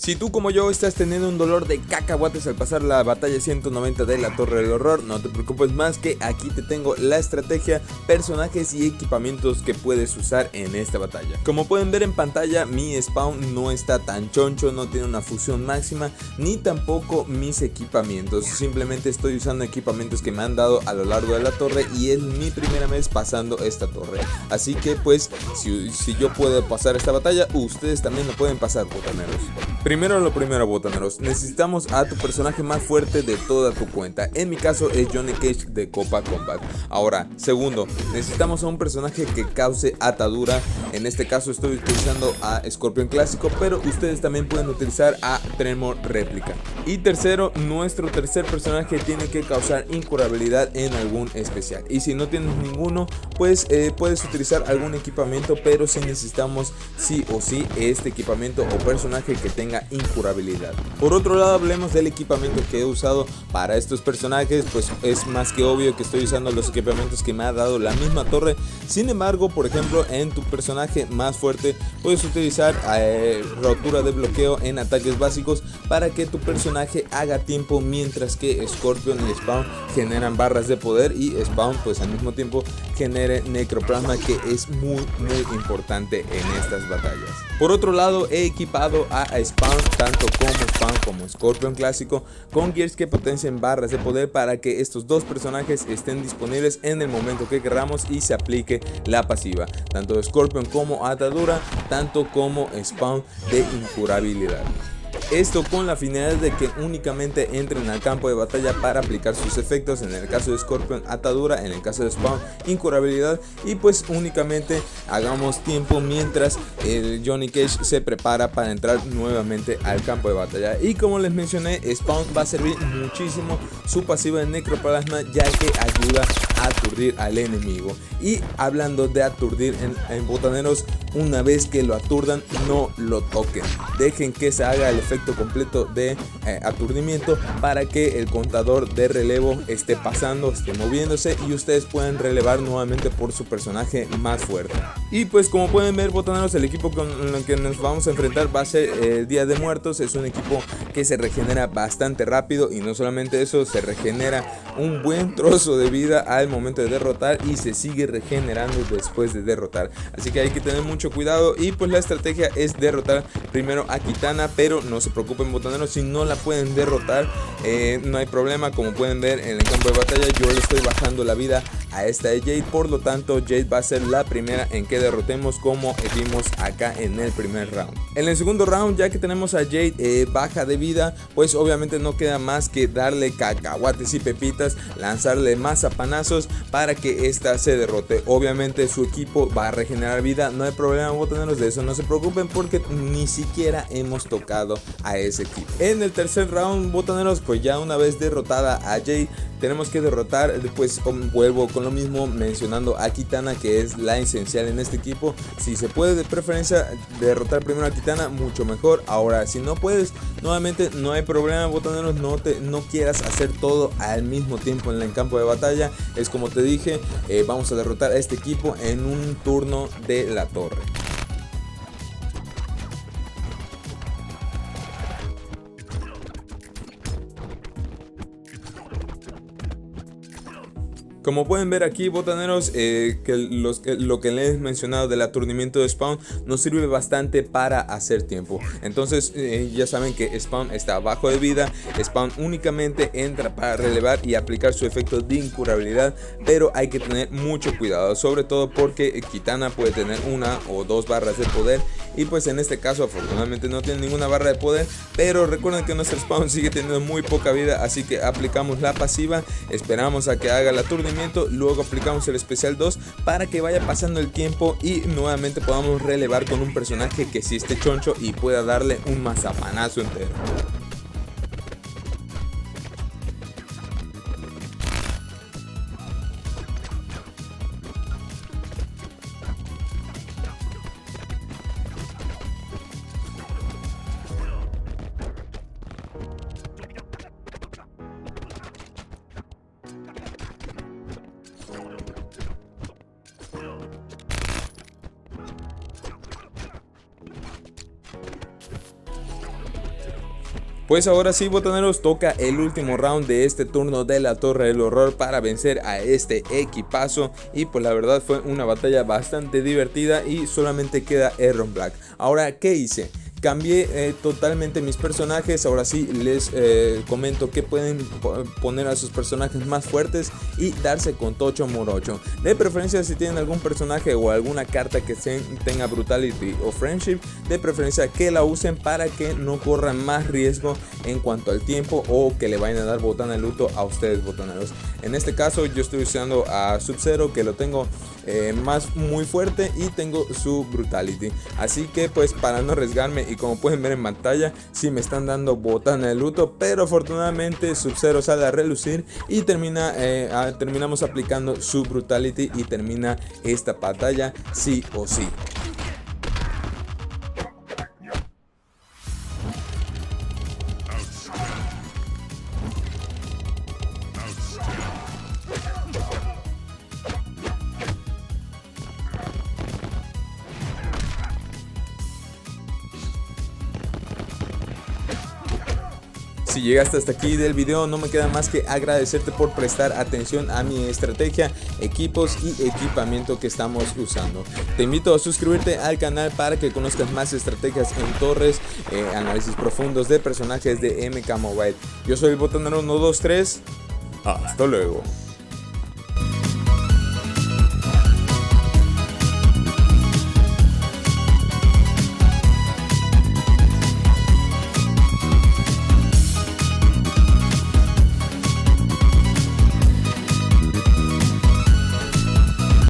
Si tú como yo estás teniendo un dolor de cacahuates al pasar la batalla 190 de la Torre del Horror, no te preocupes más, que aquí te tengo la estrategia, personajes y equipamientos que puedes usar en esta batalla. Como pueden ver en pantalla, mi spawn no está tan choncho, no tiene una fusión máxima, ni tampoco mis equipamientos. Simplemente estoy usando equipamientos que me han dado a lo largo de la torre y es mi primera vez pasando esta torre. Así que pues si yo puedo pasar esta batalla, ustedes también lo pueden pasar, botaneros. Primero lo primero, botaneros, necesitamos a tu personaje más fuerte de toda tu cuenta. En mi caso es Johnny Cage de Copa Combat. Ahora, segundo, necesitamos a un personaje que cause atadura. En este caso estoy utilizando a Scorpion clásico, pero ustedes también pueden utilizar a Tremor réplica. Y tercero, nuestro tercer personaje tiene que causar incurabilidad en algún especial. Y si no tienes ninguno, pues puedes utilizar algún equipamiento, pero si necesitamos sí o sí este equipamiento o personaje que tenga incurabilidad. Por otro lado, hablemos del equipamiento que he usado para estos personajes. Pues es más que obvio que estoy usando los equipamientos que me ha dado la misma torre. Sin embargo, por ejemplo, en tu personaje más fuerte puedes utilizar rotura de bloqueo en ataques básicos para que tu personaje haga tiempo, mientras que Scorpion y Spawn generan barras de poder y Spawn pues al mismo tiempo genere necroplasma, que es muy importante en estas batallas. Por otro lado, he equipado a Spawn, tanto como Spawn como Scorpion clásico, con gears que potencien barras de poder para que estos dos personajes estén disponibles en el momento que queramos y se aplique la pasiva, tanto Scorpion como atadura, tanto como Spawn de incurabilidad. Esto con la finalidad de que únicamente entren al campo de batalla para aplicar sus efectos. En el caso de Scorpion, atadura; en el caso de Spawn, incurabilidad, y pues únicamente hagamos tiempo mientras el Johnny Cage se prepara para entrar nuevamente al campo de batalla. Y como les mencioné, Spawn va a servir muchísimo su pasiva de necroplasma, ya que ayuda a aturdir al enemigo. Y hablando de aturdir, en botaneros, una vez que lo aturdan, no lo toquen, dejen que se haga el efecto completo de aturdimiento para que el contador de relevo esté pasando, esté moviéndose y ustedes puedan relevar nuevamente por su personaje más fuerte. Y pues como pueden ver, botaneros, el equipo con el que nos vamos a enfrentar va a ser el Día de Muertos. Es un equipo que se regenera bastante rápido, y no solamente eso, se regenera un buen trozo de vida al momento de derrotar y se sigue regenerando después de derrotar. Así que hay que tener mucho cuidado, y pues la estrategia es derrotar primero a Kitana, pero no se preocupen, botaneros, si no la pueden derrotar, no hay problema. Como pueden ver en el campo de batalla, yo le estoy bajando la vida a esta de Jade, por lo tanto Jade va a ser la primera en que derrotemos, como vimos acá en el primer round. En el segundo round, ya que tenemos a Jade baja de vida, pues obviamente no queda más que darle cacahuates y pepitas, lanzarle mazapanazos para que esta se derrote. Obviamente su equipo va a regenerar vida, no hay problema, botaneros, de eso no se preocupen, porque ni siquiera hemos tocado a ese equipo. En el tercer round, botaneros, pues ya una vez derrotada a Jade, tenemos que derrotar, pues vuelvo con lo mismo, mencionando a Kitana, que es la esencial en este equipo. Si se puede, de preferencia derrotar primero a Kitana, mucho mejor. Ahora, si no puedes, nuevamente no hay problema, botaneros, no quieras hacer todo al mismo tiempo en el campo de batalla. Es como te dije, vamos a derrotar a este equipo en un turno de la torre. Como pueden ver aquí, botaneros, lo que les he mencionado del aturdimiento de Spawn nos sirve bastante para hacer tiempo. Entonces ya saben que Spawn está bajo de vida. Spawn únicamente entra para relevar y aplicar su efecto de incurabilidad, pero hay que tener mucho cuidado, sobre todo porque Kitana puede tener una o dos barras de poder, y pues en este caso afortunadamente no tiene ninguna barra de poder, pero recuerden que nuestro Spawn sigue teniendo muy poca vida, así que aplicamos la pasiva, esperamos a que haga el aturdimiento, luego aplicamos el especial 2 para que vaya pasando el tiempo y nuevamente podamos relevar con un personaje que sí esté choncho y pueda darle un mazapanazo entero. Pues ahora sí, botaneros, toca el último round de este turno de la Torre del Horror para vencer a este equipazo. Y pues la verdad fue una batalla bastante divertida y solamente queda Erron Black. Ahora, ¿qué hice? Cambié totalmente mis personajes. Ahora sí les comento que pueden poner a sus personajes más fuertes y darse con Tocho Morocho. De preferencia, si tienen algún personaje o alguna carta que tenga Brutality o Friendship, de preferencia que la usen para que no corran más riesgo en cuanto al tiempo o que le vayan a dar botana de luto a ustedes, botaneros. En este caso yo estoy usando a Sub-Zero, que lo tengo muy fuerte, y tengo su Brutality. Así que pues para no arriesgarme, y como pueden ver en pantalla, sí me están dando botana de luto, pero afortunadamente Sub-Zero sale a relucir y terminamos aplicando su Brutality y termina esta batalla sí o sí. Si llegaste hasta aquí del video, no me queda más que agradecerte por prestar atención a mi estrategia, equipos y equipamiento que estamos usando. Te invito a suscribirte al canal para que conozcas más estrategias en torres, análisis profundos de personajes de MK Mobile. Yo soy el Botanero 123. Hasta luego.